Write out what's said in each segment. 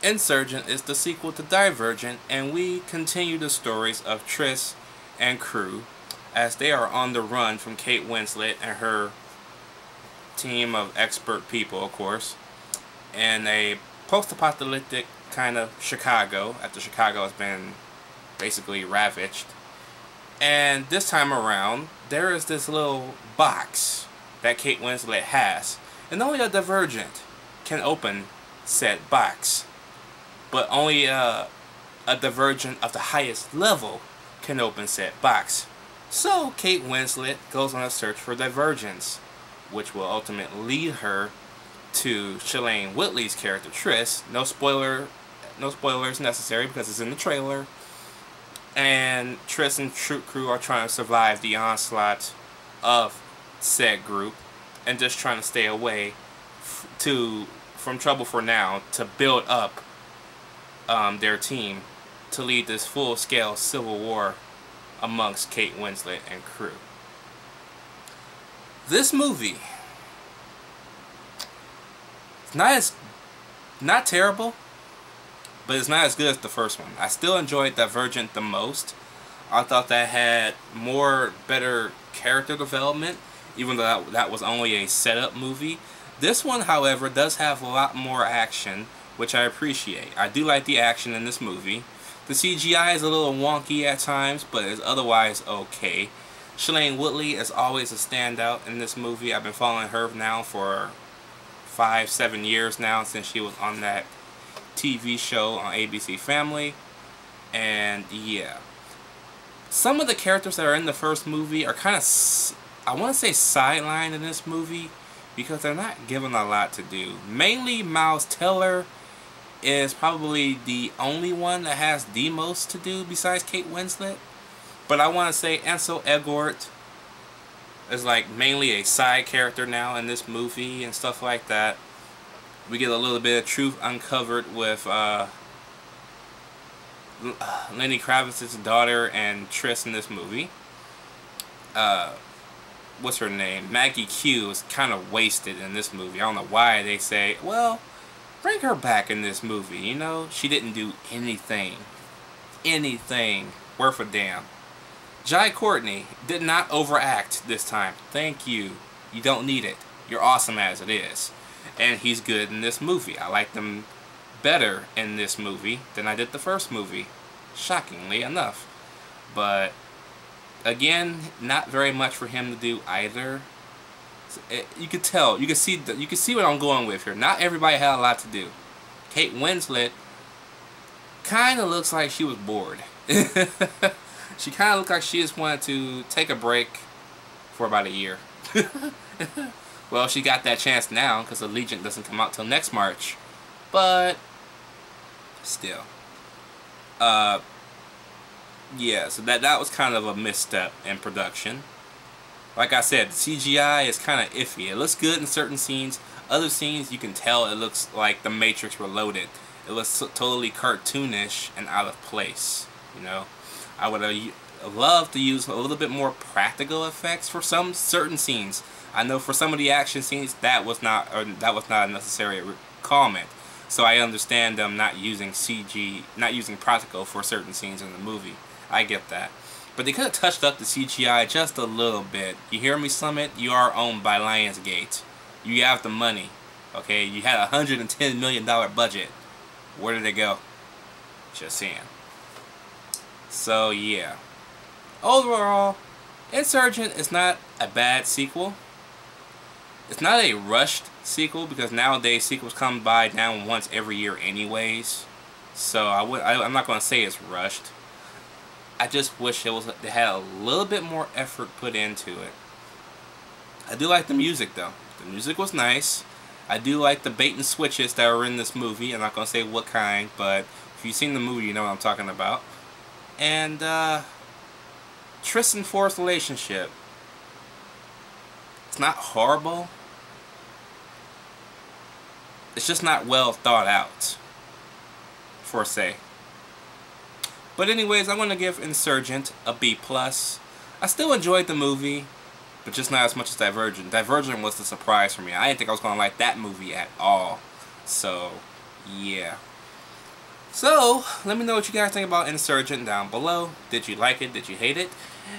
Insurgent is the sequel to Divergent, and we continue the stories of Triss and crew as they are on the run from Kate Winslet and her team of expert people, of course, in a post-apocalyptic kind of Chicago, after Chicago has been basically ravaged. And this time around, there is this little box that Kate Winslet has, and only a Divergent can open said box. But only a Divergent of the highest level can open said box. So Kate Winslet goes on a search for Divergence, which will ultimately lead her to Shailene Woodley's character Triss. No spoilers necessary because it's in the trailer. And Triss and crew are trying to survive the onslaught of said group and just trying to stay away from trouble for now, to build up their team to lead this full-scale civil war amongst Kate Winslet and crew. This movie, it's not terrible, but it's not as good as the first one. I still enjoyed Divergent the most. I thought that had better character development, even though that was only a setup movie. This one, however, does have a lot more action, which I appreciate. I do like the action in this movie. The CGI is a little wonky at times, but is otherwise okay. Shailene Woodley is always a standout in this movie. I've been following her now for 5-7 years now, since she was on that TV show on ABC Family. And yeah, some of the characters that are in the first movie are kind of, I want to say, sidelined in this movie because they're not given a lot to do. Mainly Miles Teller is probably the only one that has the most to do besides Kate Winslet. But I want to say Ansel Elgort is like mainly a side character now in this movie and stuff like that. We get a little bit of truth uncovered with Lenny Kravitz's daughter and Triss in this movie. What's her name? Maggie Q is kind of wasted in this movie. I don't know why they say, well, bring her back in this movie. You know, she didn't do anything worth a damn. Courtney did not overact this time. Thank you. You don't need it. You're awesome as it is. And he's good in this movie. I like them better in this movie than I did the first movie, shockingly enough. But again, not very much for him to do either. You could tell, you can see what I'm going with here. Not everybody had a lot to do. Kate Winslet kind of looks like she was bored. She kind of looked like she just wanted to take a break for about a year. Well, she got that chance now because Allegiant doesn't come out till next March. But still, yeah. So that was kind of a misstep in production. Like I said, the CGI is kind of iffy. It looks good in certain scenes. Other scenes, you can tell it looks like the Matrix Reloaded. It looks totally cartoonish and out of place. You know, I would have loved to use a little bit more practical effects for some certain scenes. I know for some of the action scenes that was not a necessary comment. So I understand them not using CG, not using practical for certain scenes in the movie. I get that. But they could have touched up the CGI just a little bit. You hear me, Summit? You are owned by Lionsgate. You have the money. Okay? You had a $110 million budget. Where did it go? Just saying. So, yeah. Overall, Insurgent is not a bad sequel. It's not a rushed sequel because nowadays sequels come by down once every year anyways. So I'm not going to say it's rushed. I just wish they had a little bit more effort put into it. I do like the music though. The music was nice. I do like the bait and switches that are in this movie. I'm not going to say what kind, but if you've seen the movie, you know what I'm talking about. And Triss and Forrest's relationship. It's not horrible. It's just not well thought out, for say. But anyways, I'm going to give Insurgent a B+. I still enjoyed the movie, but just not as much as Divergent. Divergent was the surprise for me. I didn't think I was going to like that movie at all. So, yeah. So, let me know what you guys think about Insurgent down below. Did you like it? Did you hate it?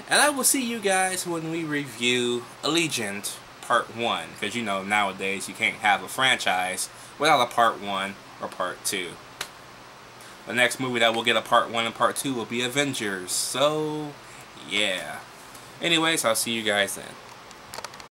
And I will see you guys when we review Allegiant Part 1. Because you know, nowadays you can't have a franchise without a Part 1 or Part 2. The next movie that will get a Part 1 and Part 2 will be Avengers. So, yeah. Anyways, I'll see you guys then.